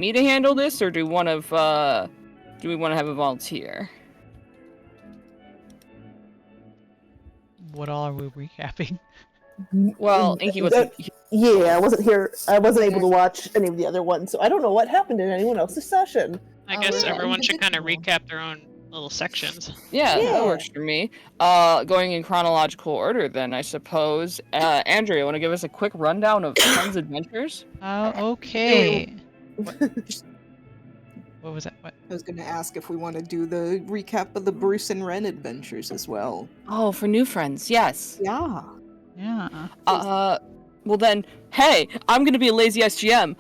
me to handle this, or do we want to have a volunteer? What all are we recapping? Well, Inky wasn't. Yeah, I wasn't here. I wasn't able to watch any of the other ones, so I don't know what happened in anyone else's session. I guess yeah. everyone should kind of recap their own little sections. Yeah, that works for me. Going in chronological order, then I suppose. Andrea, want to give us a quick rundown of Hun's adventures? Okay. What was that? What? I was going to ask if we want to do the recap of the Bruce and Ren adventures as well. Oh, for new friends, yes. Yeah. Yeah. Well then, hey, I'm gonna be a lazy SGM.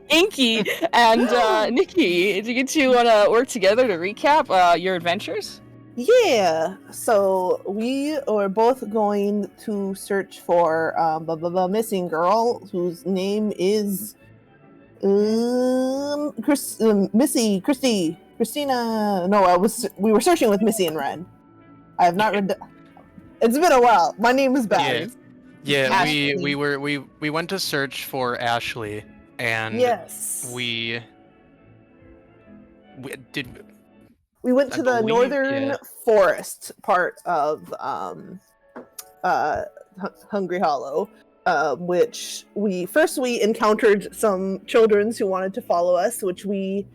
Inky and Nikki, do you two want to work together to recap your adventures? Yeah, so we are both going to search for the missing girl whose name is Christina. No, we were searching with Missy and Ren. I have not read. It's been a while. My name is bad. Yeah, we went to search for Ashley, and we went to the northern forest part of Hungry Hollow, which we encountered some children who wanted to follow us, which we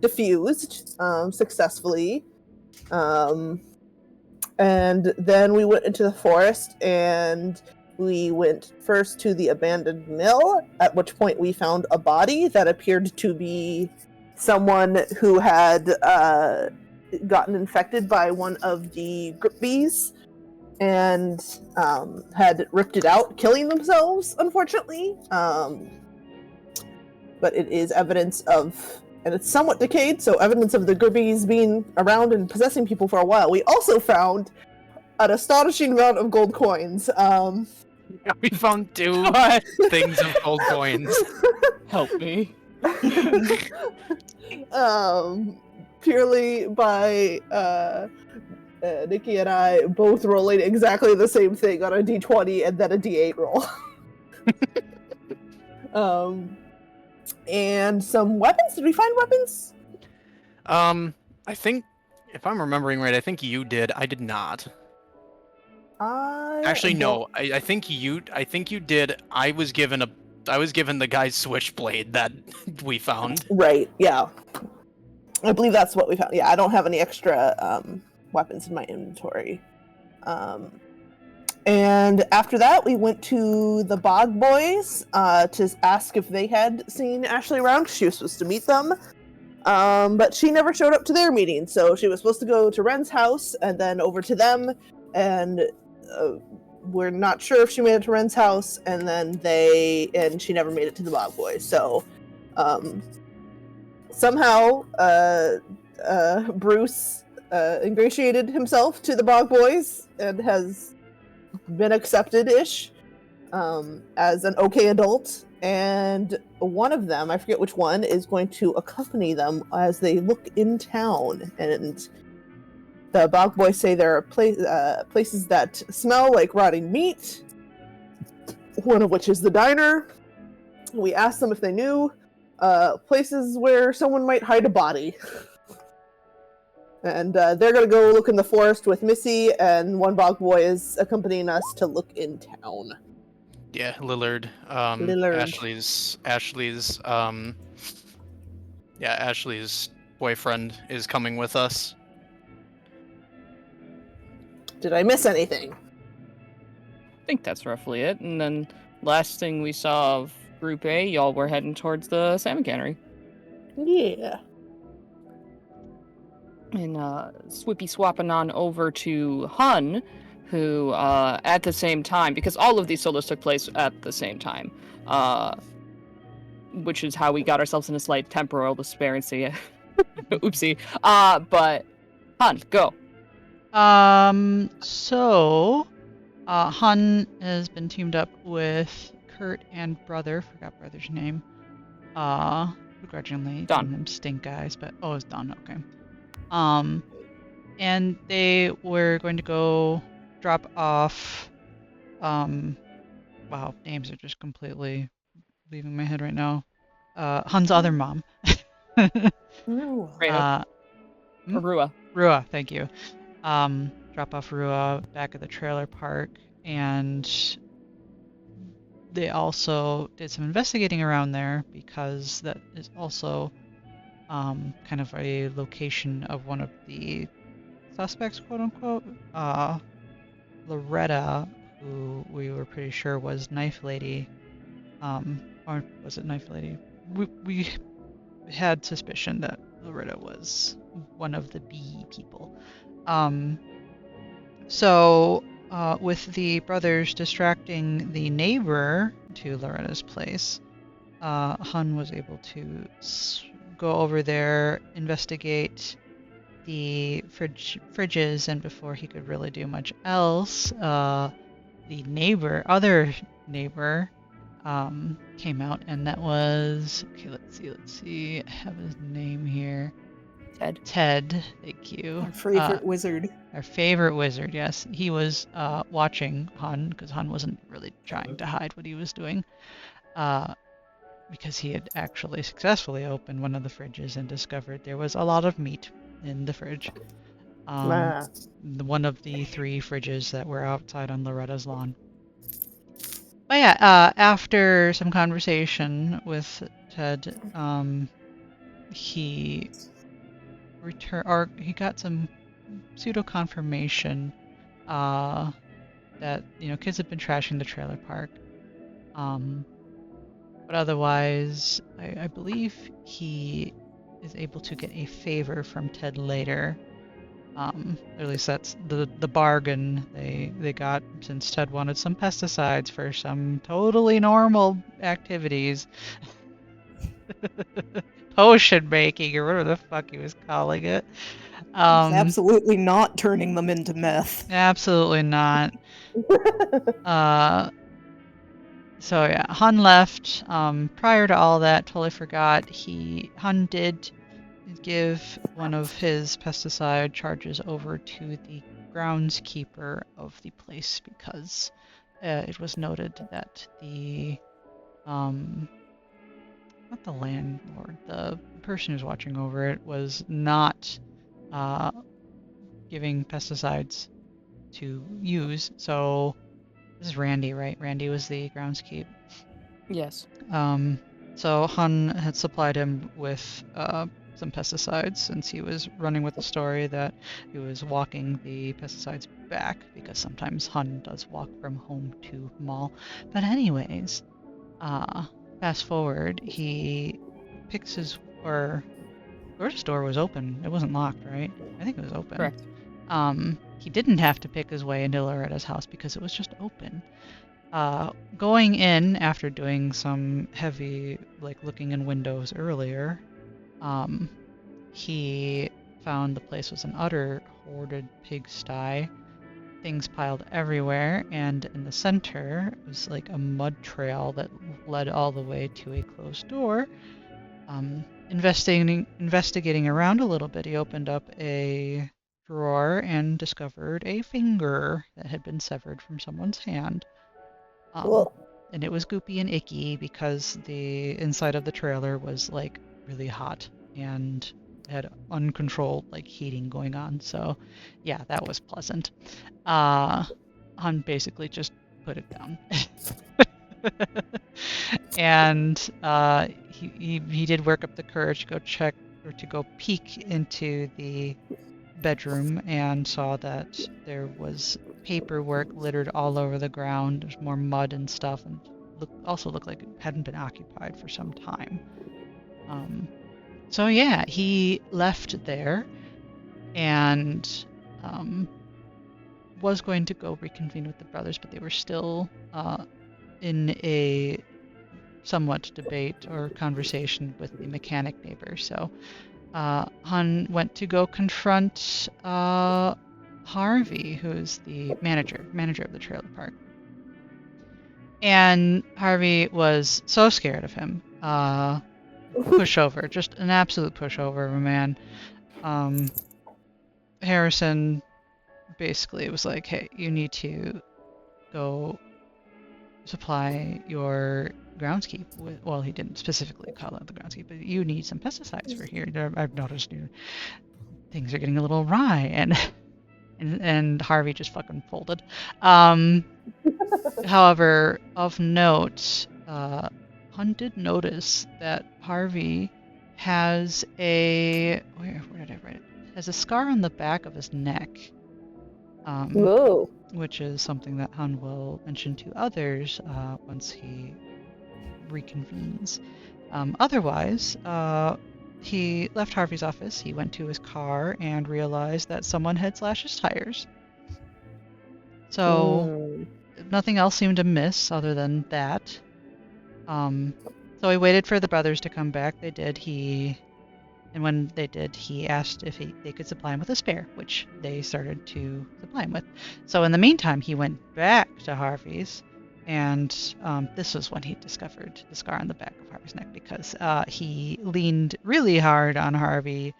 diffused successfully. And then we went into the forest, and we went first to the abandoned mill, at which point we found a body that appeared to be someone who had gotten infected by one of the grip bees and had ripped it out, killing themselves, unfortunately. But it is evidence of, and it's somewhat decayed, so evidence of the grippies being around and possessing people for a while. We also found an astonishing amount of gold coins. We found 2 things of gold coins. Help me. Purely by Nikki and I both rolling exactly the same thing on a d20 and then a d8 roll. And some weapons. Did we find weapons? I think, if I'm remembering right, I think you did. I did not. Actually, no. I think you did. I was given the guy's switchblade that we found. Right. Yeah. I believe that's what we found. Yeah, I don't have any extra weapons in my inventory. And after that, we went to the Bog Boys to ask if they had seen Ashley around, because she was supposed to meet them. But she never showed up to their meeting, so she was supposed to go to Ren's house and then over to them, and we're not sure if she made it to Ren's house, and she never made it to the Bog Boys. So somehow Bruce ingratiated himself to the Bog Boys and has been accepted-ish as an okay adult, and one of them, I forget which one, is going to accompany them as they look in town. And the Bog Boys say there are places that smell like rotting meat, one of which is the diner. We asked them if they knew places where someone might hide a body. And they're going to go look in the forest with Missy, and one Bog Boy is accompanying us to look in town. Yeah, Lillard. Ashley's boyfriend is coming with us. Did I miss anything? I think that's roughly it. And then last thing we saw of Group A, y'all were heading towards the salmon cannery. Yeah. And swippy swapping on over to Hun, who at the same time, because all of these solos took place at the same time, which is how we got ourselves in a slight temporal disparity. Oopsie. But Hun, go. So Hun has been teamed up with Kurt and brother, forgot brother's name. Begrudgingly, Don. Them stink guys, but it's Don, okay. And they were going to go drop off, wow, names are just completely leaving my head right now. Hun's other mom. Ooh. Reno. Hmm? Arua. Rua, thank you. Drop off Rua back at the trailer park, and they also did some investigating around there because that is also kind of a location of one of the suspects, quote unquote. Loretta, who we were pretty sure was Knife Lady, or was it Knife Lady? We had suspicion that Loretta was one of the B people. So with the brothers distracting the neighbor to Loretta's place, Hun was able to go over there, investigate the fridges, and before he could really do much else, the other neighbor, came out, and that was, okay, let's see, I have his name here. Ted, thank you. Our favorite wizard. Our favorite wizard, yes. He was watching Hun, because Hun wasn't really trying to hide what he was doing, because he had actually successfully opened one of the fridges and discovered there was a lot of meat in the fridge. One of the 3 fridges that were outside on Loretta's lawn. But yeah, after some conversation with Ted, he got some pseudo confirmation that kids have been trashing the trailer park. But otherwise, I believe he is able to get a favor from Ted later. Or at least that's the bargain they got, since Ted wanted some pesticides for some totally normal activities. Potion making, or whatever the fuck he was calling it. Absolutely not turning them into meth. Absolutely not. So yeah, Hun left. Prior to all that, totally forgot, Hun did give one of his pesticide charges over to the groundskeeper of the place, because it was noted that not the landlord, the person who's watching over it was not giving pesticides to use. So this is Randy, right? Randy was the groundskeeper. Yes. So Hun had supplied him with some pesticides, since he was running with the story that he was walking the pesticides back, because sometimes Hun does walk from home to mall. But anyways, fast forward, he picks his, or Loretta's door was open. It wasn't locked, right? I think it was open. Correct. He didn't have to pick his way into Loretta's house because it was just open. Going in after doing some heavy, looking in windows earlier, he found the place was an utter hoarded pigsty. Things piled everywhere, and in the center was a mud trail that led all the way to a closed door. Investigating around a little bit, he opened up a drawer and discovered a finger that had been severed from someone's hand. And it was goopy and icky because the inside of the trailer was really hot and had uncontrolled heating going on. So yeah, that was pleasant. Han basically just put it down. And he did work up the courage to go check, or to go peek into the bedroom, and saw that there was paperwork littered all over the ground. There's more mud and stuff, and also looked like it hadn't been occupied for some time. So yeah, he left there and was going to go reconvene with the brothers, but they were still in a somewhat debate or conversation with the mechanic neighbor. So Hun went to go confront Harvey, who's the manager of the trailer park. And Harvey was so scared of him. Pushover, just an absolute pushover of a man. Harrison basically was like, hey, you need to go supply your groundskeep. Well, he didn't specifically call out the groundskeep, but you need some pesticides for here. I've noticed things are getting a little awry, and Harvey just fucking folded. However, of note, Hun did notice that Harvey has where did I write it? Has a scar on the back of his neck. Whoa. Which is something that Hun will mention to others once he reconvenes. Otherwise, he left Harvey's office, he went to his car, and realized that someone had slashed his tires. So nothing else seemed amiss other than that. So he waited for the brothers to come back. They did. And when they did, he asked if they could supply him with a spare, which they started to supply him with. So in the meantime, he went back to Harvey's, and this was when he discovered the scar on the back of Harvey's neck, because he leaned really hard on Harvey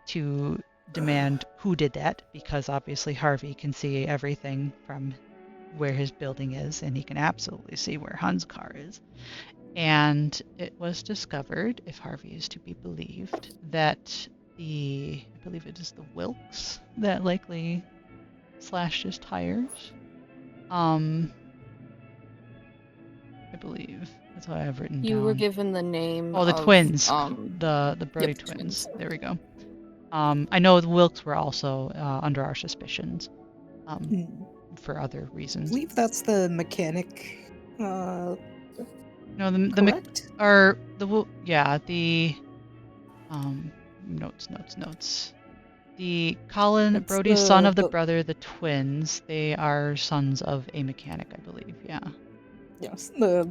to demand who did that, because obviously Harvey can see everything from where his building is, and he can absolutely see where Hun's car is. And it was discovered, if Harvey is to be believed, that I believe it is the Wilkes that likely slashed his tires. I believe that's what I have written down. You were given the name. Oh, the of, twins, the Brody yep, twins. twins. There we go. I know the Wilkes were also under our suspicions for other I reasons. believe that's the mechanic. No, the notes. The Colin It's Brody's son of the the- brother, the twins. They are sons of a mechanic, I believe. Yeah. Yes, the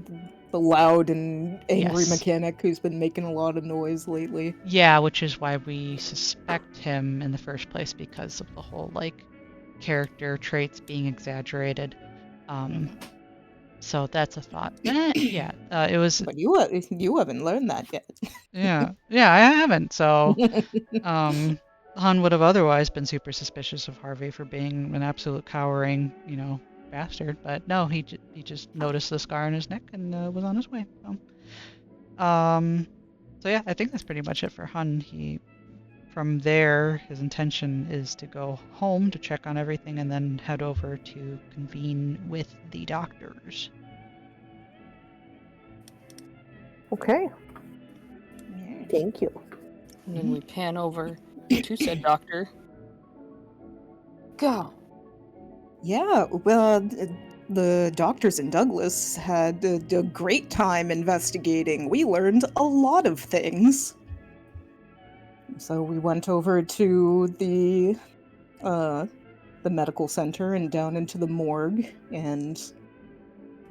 loud and angry Yes. mechanic who's been making a lot of noise lately. Yeah, which is why we suspect him in the first place, because of the whole character traits being exaggerated. So that's a thought. It was. But you haven't learned that yet. Yeah, I haven't. So, Han would have otherwise been super suspicious of Harvey for being an absolute cowering, bastard. But no, he just noticed the scar on his neck and was on his way. So yeah, I think that's pretty much it for Hun. From there, his intention is to go home to check on everything and then head over to convene with the doctors. Okay. Thank you. And then we pan over to said doctor. Go. Yeah, well, the doctors in Douglas had a great time investigating. We learned a lot of things. So we went over to the medical center and down into the morgue, and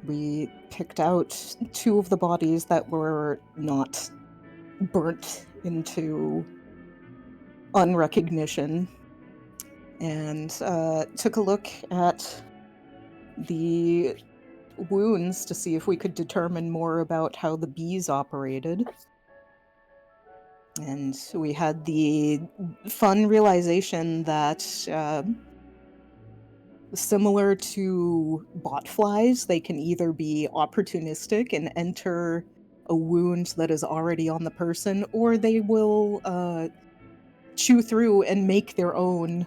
we picked out 2 of the bodies that were not burnt into unrecognition, and took a look at the wounds to see if we could determine more about how the bees operated. And we had the fun realization that similar to botflies, they can either be opportunistic and enter a wound that is already on the person, or they will chew through and make their own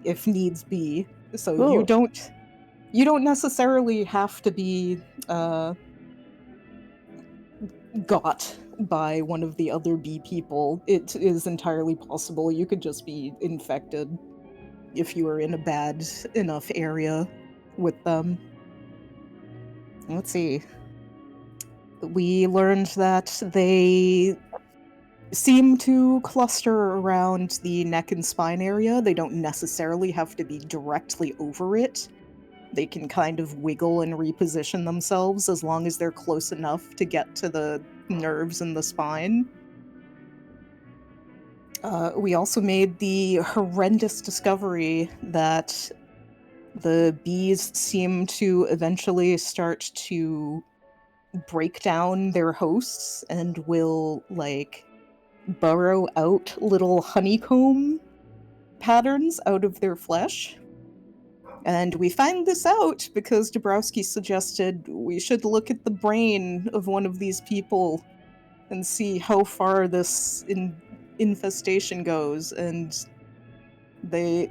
if needs be. So Ooh. you don't necessarily have to be got by one of the other bee people. It is entirely possible you could just be infected if you were in a bad enough area with them. Let's see. We learned that they seem to cluster around the neck and spine area. They don't necessarily have to be directly over it. They can kind of wiggle and reposition themselves as long as they're close enough to get to the nerves in the spine. We also made the horrendous discovery that the bees seem to eventually start to break down their hosts and will, burrow out little honeycomb patterns out of their flesh. And we find this out because Dabrowski suggested we should look at the brain of one of these people and see how far this infestation goes. And they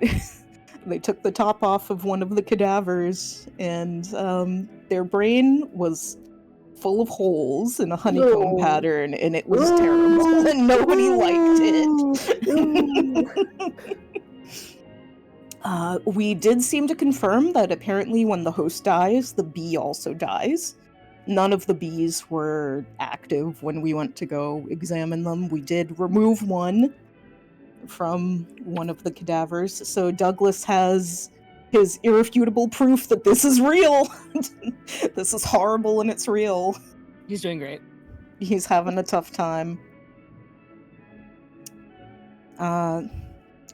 they took the top off of one of the cadavers, and their brain was full of holes in a honeycomb No. pattern, and it was terrible, and nobody liked it. We did seem to confirm that apparently when the host dies, the bee also dies. None of the bees were active when we went to go examine them. We did remove one from one of the cadavers, so Douglas has his irrefutable proof that this is real. This is horrible and it's real. He's doing great. He's having a tough time.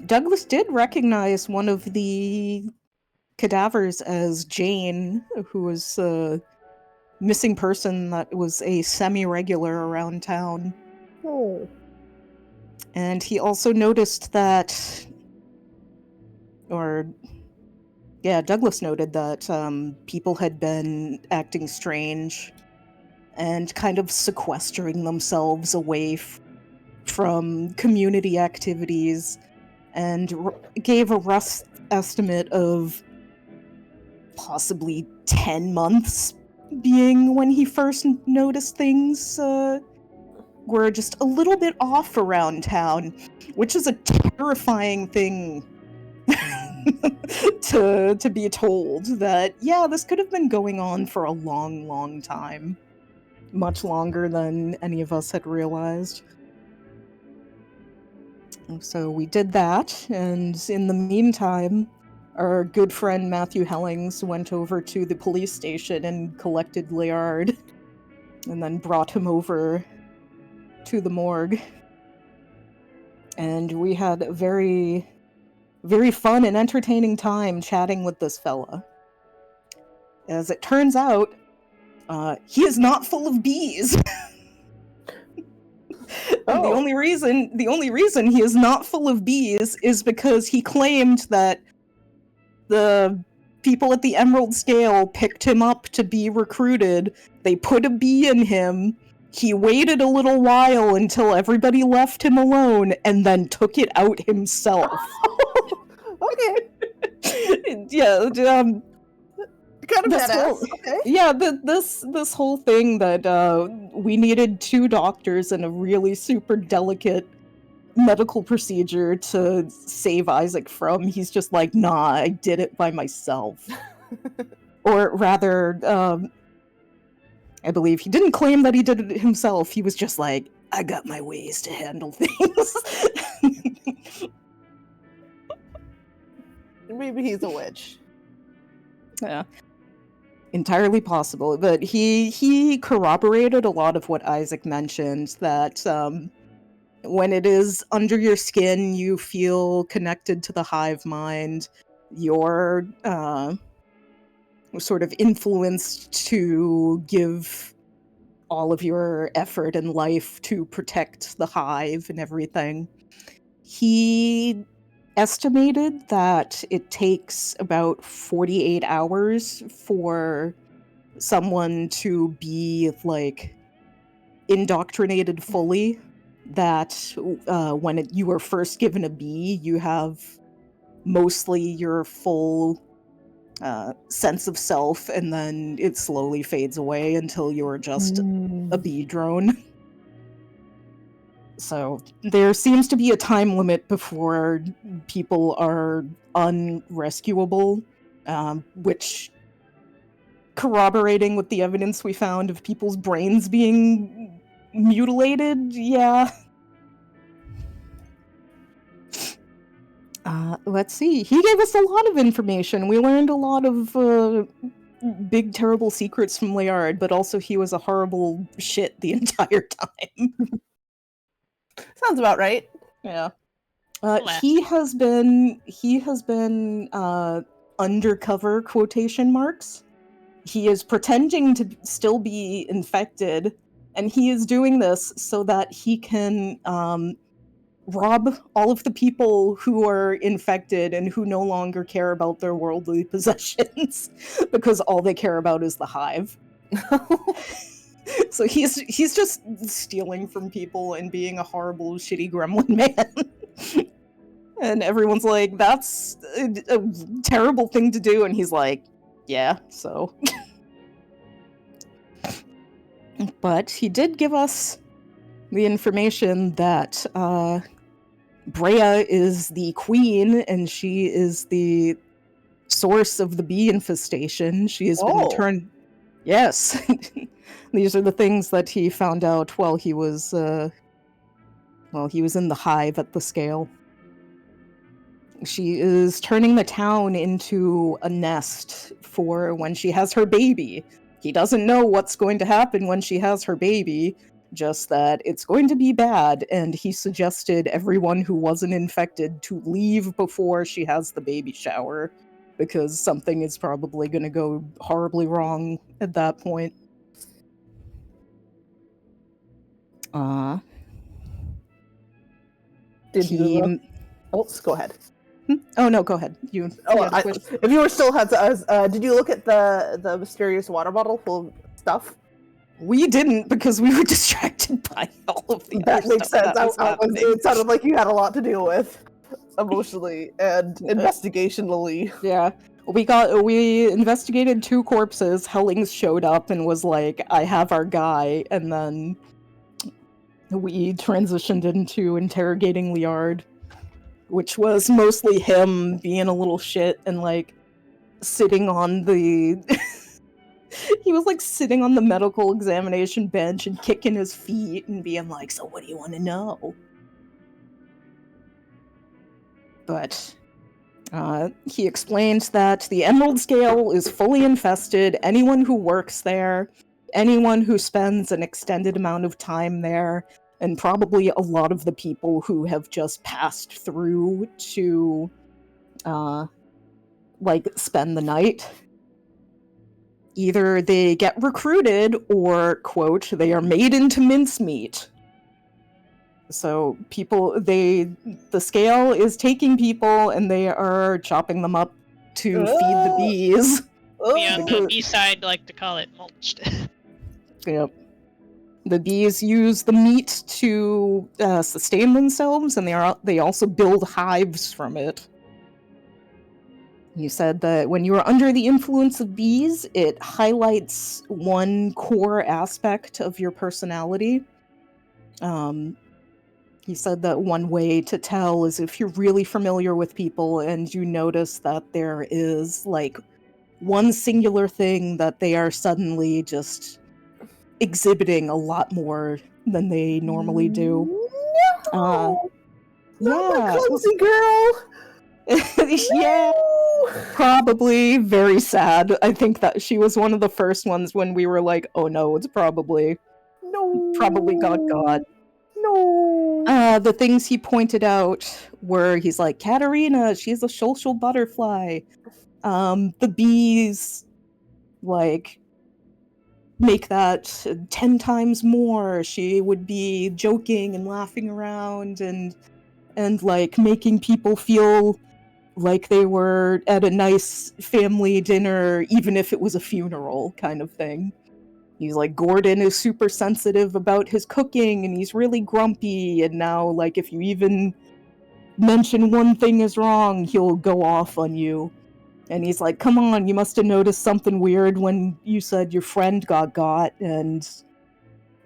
Douglas did recognize one of the cadavers as Jane, who was a missing person that was a semi-regular around town. Oh. And he also noticed that, Douglas noted that people had been acting strange and kind of sequestering themselves away from community activities, and gave a rough estimate of possibly 10 months being when he first noticed things were just a little bit off around town, which is a terrifying thing to be told, that, yeah, this could have been going on for a long, long time. Much longer than any of us had realized. So we did that, and in the meantime, our good friend Matthew Hellings went over to the police station and collected Layard, and then brought him over to the morgue. And we had a very, very fun and entertaining time chatting with this fella. As it turns out, he is not full of bees. Oh. The only reason he is not full of bees is because he claimed that the people at the Emerald Scale picked him up to be recruited. They put a bee in him. He waited a little while until everybody left him alone, and then took it out himself. Okay. Yeah, Kind of this badass. whole- Okay. yeah, this whole thing that we needed 2 doctors and a really super delicate medical procedure to save Isaac from. He's just like, nah, I did it by myself. Or rather, I believe he didn't claim that he did it himself. He was just like, I got my ways to handle things. Maybe he's a witch. Yeah. Entirely possible, but he corroborated a lot of what Isaac mentioned, that when it is under your skin, you feel connected to the hive mind. You're sort of influenced to give all of your effort and life to protect the hive and everything. He estimated that it takes about 48 hours for someone to be, like, indoctrinated fully. That when you are first given a bee, you have mostly your full sense of self, and then it slowly fades away until you're just a bee drone. So there seems to be a time limit before people are unrescuable, which, corroborating with the evidence we found of people's brains being mutilated, yeah. Let's see. He gave us a lot of information. We learned a lot of big, terrible secrets from Layard, but also he was a horrible shit the entire time. Sounds about right. Yeah. Alas. He has been undercover quotation marks. He is pretending to still be infected, and he is doing this so that he can rob all of the people who are infected and who no longer care about their worldly possessions because all they care about is the hive. So he's just stealing from people and being a horrible, shitty gremlin man. And everyone's like, that's a terrible thing to do. And he's like, yeah, so. But he did give us the information that Brea is the queen and she is the source of the bee infestation. She has been turned. Yes. These are the things that he found out while he was in the hive at the scale. She is turning the town into a nest for when she has her baby. He doesn't know what's going to happen when she has her baby, just that it's going to be bad, and he suggested everyone who wasn't infected to leave before she has the baby shower, because something is probably going to go horribly wrong at that point. Did you? Oh, go ahead. Oh no, go ahead. You. If you were still did you look at the mysterious water bottle full of stuff? We didn't because we were distracted by all of the. That makes sense. It sounded like you had a lot to deal with, emotionally and investigationally. Yeah, we investigated 2 corpses. Hellings showed up and was like, "I have our guy," and then we transitioned into interrogating Liard, which was mostly him being a little shit and like sitting on the. He was like sitting on the medical examination bench and kicking his feet and being like, "So what do you want to know?" But he explained that the Emerald Scale is fully infested. Anyone who works there, anyone who spends an extended amount of time there, and probably a lot of the people who have just passed through to spend the night, either they get recruited or, quote, they are made into mincemeat. So the scale is taking people and they are chopping them up to feed the bees. We on the bee side like to call it mulched. Yep. The bees use the meat to sustain themselves, and they also build hives from it. You said that when you are under the influence of bees, it highlights one core aspect of your personality. He said that one way to tell is if you're really familiar with people and you notice that there is like one singular thing that they are suddenly just exhibiting a lot more than they normally do. No! Not my clumsy girl! Yeah, probably very sad. I think that she was one of the first ones when we were like, oh no, it's probably got. No. The things he pointed out were, he's like, Katarina, she's a social butterfly. The bees, like, make that 10 times more. She would be joking and laughing around and like making people feel like they were at a nice family dinner, even if it was a funeral kind of thing. He's like, Gordon is super sensitive about his cooking and he's really grumpy, and now like if you even mention one thing is wrong, he'll go off on you. And he's like, come on, you must have noticed something weird when you said your friend got, and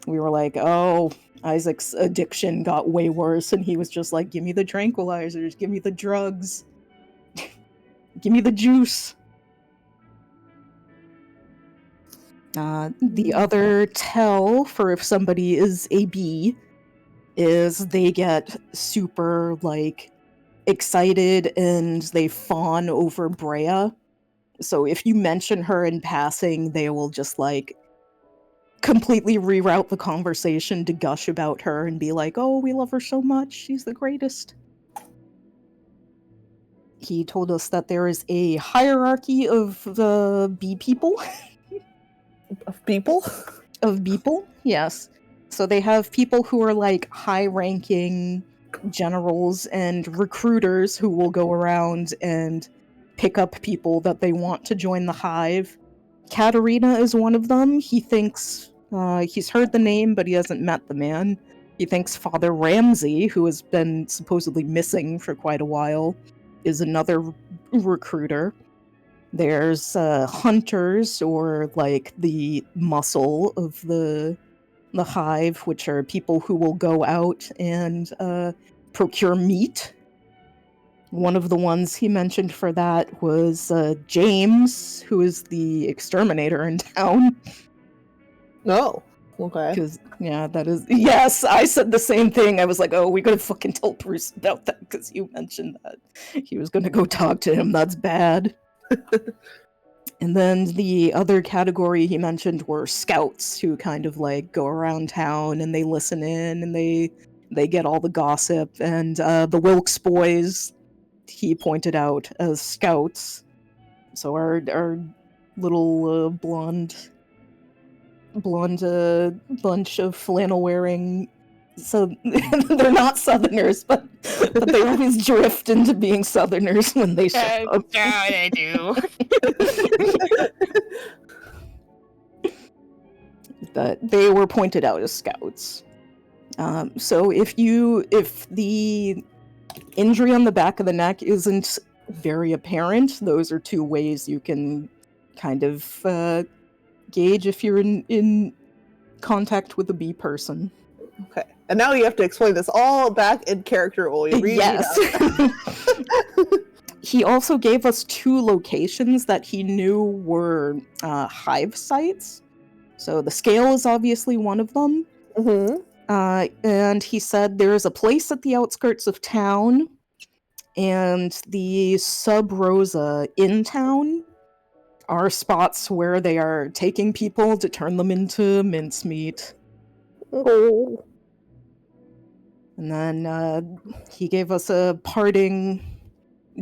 we were like, oh, Isaac's addiction got way worse, and he was just like, give me the tranquilizers, give me the drugs, give me the juice. The other tell for if somebody is a bee is they get super, like, excited and they fawn over Brea. So if you mention her in passing, they will just, like, completely reroute the conversation to gush about her and be like, oh, we love her so much, she's the greatest. He told us that there is a hierarchy of the bee people. Of people? Of people, yes. So they have people who are like high-ranking generals and recruiters who will go around and pick up people that they want to join the hive. Katarina is one of them. He thinks he's heard the name, but he hasn't met the man. He thinks Father Ramsey, who has been supposedly missing for quite a while, is another recruiter. There's hunters, or like the muscle of the hive, which are people who will go out and procure meat. One of the ones he mentioned for that was James, who is the exterminator in town. No. Okay. Because, yeah, that is... Yes, I said the same thing. I was like, oh, we gotta fucking tell Bruce about that, because you mentioned that. He was gonna go talk to him. That's bad. And then the other category he mentioned were scouts, who kind of like go around town and they listen in and they get all the gossip. And the Wilkes boys, he pointed out as scouts. So our little blonde bunch of flannel wearing. So they're not Southerners, but they always drift into being Southerners when they show up. Yeah, they do. That they were pointed out as scouts. So if the injury on the back of the neck isn't very apparent, those are two ways you can kind of gauge if you're in contact with a bee person. Okay. And now you have to explain this all back in character while you read Yes. He also gave us 2 locations that he knew were hive sites. So the scale is obviously one of them. Mm-hmm. And he said there is a place at the outskirts of town and the Sub Rosa in town are spots where they are taking people to turn them into mincemeat. Oh. And then he gave us a parting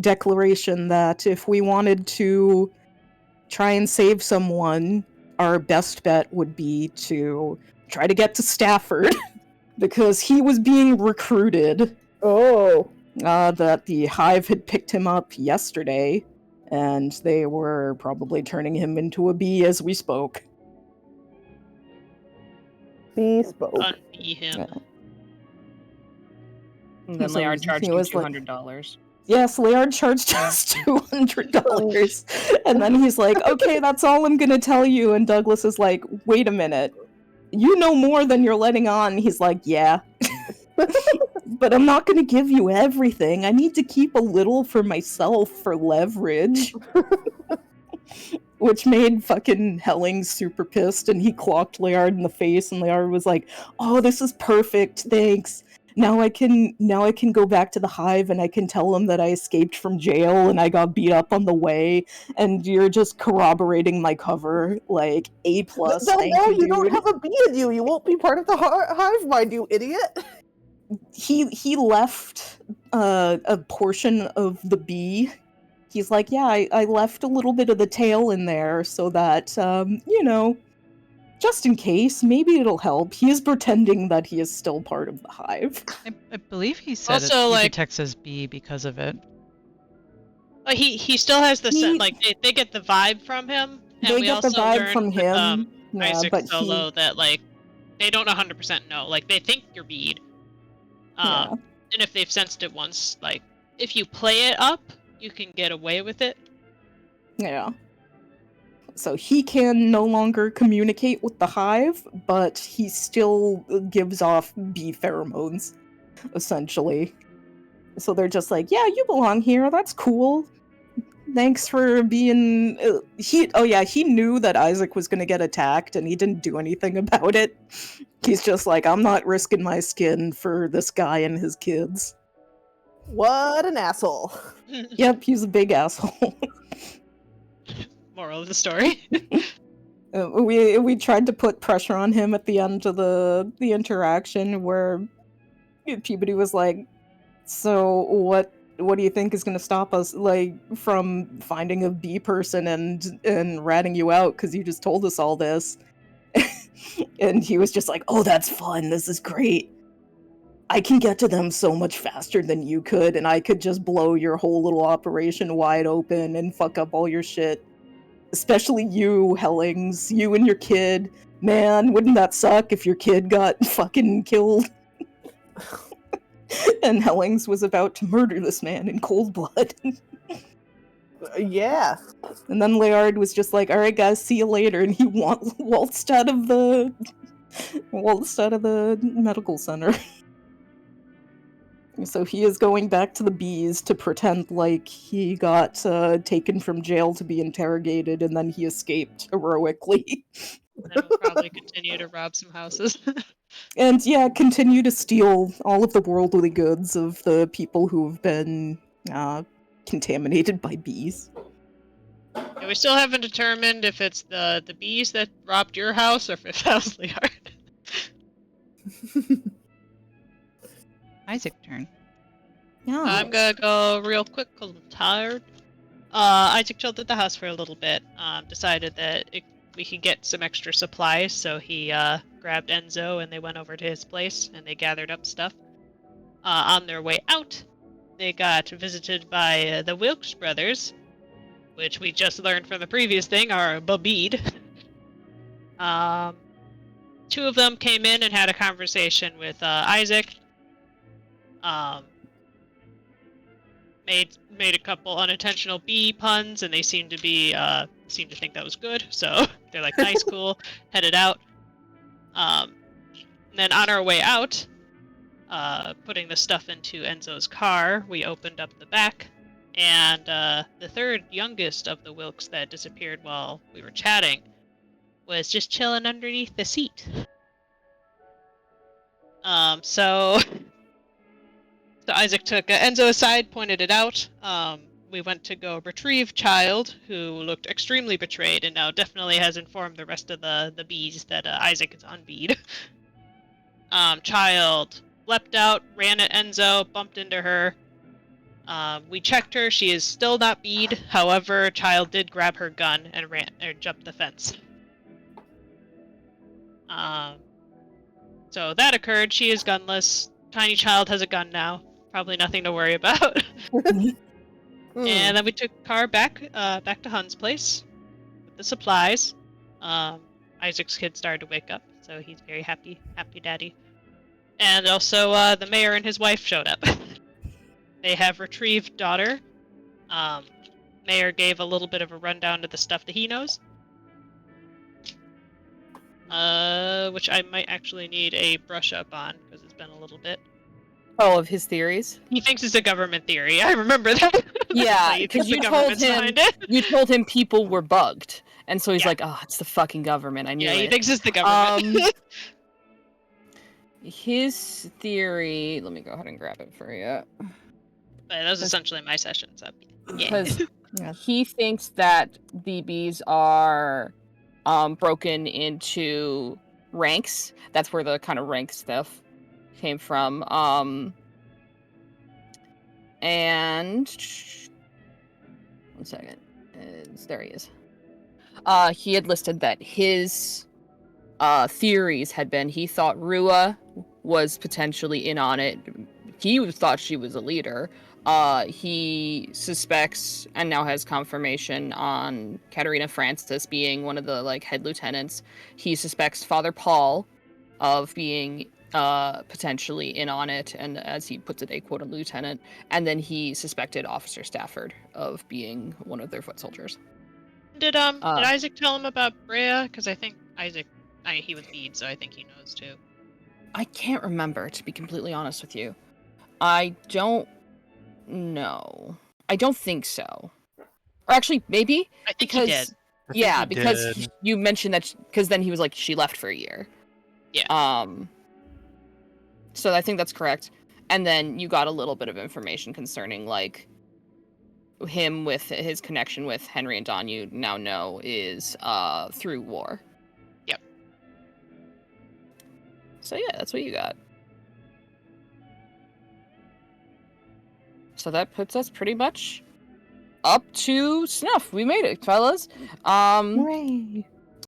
declaration that if we wanted to try and save someone, our best bet would be to try to get to Stafford, because he was being recruited. Oh. That the hive had picked him up yesterday, and they were probably turning him into a bee as we spoke. Bespoke. Unbee him. Yeah. And then So Layard charged he him was like- $200. Yes, Layard charged us $200. And then he's like, okay, that's all I'm gonna tell you. And Douglas is like, wait a minute. You know more than you're letting on. He's like, yeah. But I'm not gonna give you everything. I need to keep a little for myself for leverage. Which made fucking Helling super pissed, and he clocked Layard in the face, and Layard was like, oh, this is perfect, thanks. Now I can go back to the hive and I can tell them that I escaped from jail and I got beat up on the way, and you're just corroborating my cover, like A+. No, Thank you dude. don't have a bee in you. You won't be part of the hive mind, you idiot. He left a portion of the bee. He's like, yeah, I left a little bit of the tail in there so that, just in case, maybe it'll help. He is pretending that he is still part of the hive. I believe he said Also, he like- detects as B because of it. He still has the He- like they get the vibe from him, and They we get the also vibe learned from with, him, yeah, Isaac but Solo that like they don't 100% know. Like they think you're bead, Yeah. and if they've sensed it once, like if you play it up, you can get away with it. Yeah. So he can no longer communicate with the hive, but he still gives off bee pheromones, essentially. So they're just like, yeah, you belong here, that's cool. Thanks for being... he knew that Isaac was going to get attacked, and he didn't do anything about it. He's just like, I'm not risking my skin for this guy and his kids. What an asshole. Yep, he's a big asshole. Moral of the story. We tried to put pressure on him at the end of the interaction where Peabody was like, so what do you think is going to stop us from finding a bee person and ratting you out because you just told us all this? And he was just like, oh, that's fun, this is great. I can get to them so much faster than you could, and I could just blow your whole little operation wide open and fuck up all your shit. Especially you, Hellings, you and your kid. Man, wouldn't that suck if your kid got fucking killed? And Hellings was about to murder this man in cold blood. Yeah. And then Layard was just like, alright guys, see you later, and he waltzed out of the medical center. So he is going back to the bees to pretend like he got taken from jail to be interrogated, and then he escaped heroically. And then we'll probably continue to rob some houses. And yeah, continue to steal all of the worldly goods of the people who have been contaminated by bees. Yeah, we still haven't determined if it's the bees that robbed your house or if it's House Liard. Isaac turn. Yeah. I'm gonna go real quick because I'm tired. Isaac chilled at the house for a little bit. Decided that we could get some extra supplies, so he grabbed Enzo and they went over to his place and they gathered up stuff. On their way out, they got visited by the Wilkes brothers, which we just learned from the previous thing are babeed. Two of them came in and had a conversation with Isaac. Made a couple unintentional bee puns, and they seemed to think that was good. So they're like, nice, cool, headed out. And then on our way out, putting the stuff into Enzo's car, we opened up the back, and the third youngest of the Wilkes that disappeared while we were chatting was just chilling underneath the seat. So Isaac took Enzo aside, pointed it out. We went to go retrieve Child, who looked extremely betrayed and now definitely has informed the rest of the bees that Isaac is unbeed. Child leapt out, ran at Enzo, bumped into her. We checked her. She is still not beed. However, Child did grab her gun and jumped the fence. So that occurred. She is gunless. Tiny Child has a gun now. Probably nothing to worry about. And then we took the car back to Hun's place with the supplies. Isaac's kid started to wake up, so he's very happy daddy. And also the mayor and his wife showed up. They have retrieved daughter. Mayor gave a little bit of a rundown of the stuff that he knows. Which I might actually need a brush up on, because it's been a little bit. Oh, of his theories? He thinks it's a government theory. I remember that. Yeah, because you told him people were bugged. And so he's like, oh, it's the fucking government. I knew it. Yeah, he thinks it's the government. His theory... Let me go ahead and grab it for you. But that was essentially my session, so yeah. Because he thinks that the bees are broken into ranks. That's where the kind of rank stuff came from. And... One second. There he is. He had listed that his theories had been he thought Rua was potentially in on it. He thought she was a leader. He suspects and now has confirmation on Katerina Francis being one of the head lieutenants. He suspects Father Paul of being potentially in on it, and as he puts it, a quote, a lieutenant. And then he suspected Officer Stafford of being one of their foot soldiers. Did Isaac tell him about Brea? Because I think he was bead, so I think he knows too. I can't remember, to be completely honest with you. I don't know. I don't think so. Or actually, maybe. I think he did. Because you mentioned that, because then he was like, she left for a year. Yeah. So I think that's correct. And then you got a little bit of information concerning, him with his connection with Henry and Dawn, you now know is through war. Yep. So yeah, that's what you got. So that puts us pretty much up to snuff. We made it, fellas. Hooray!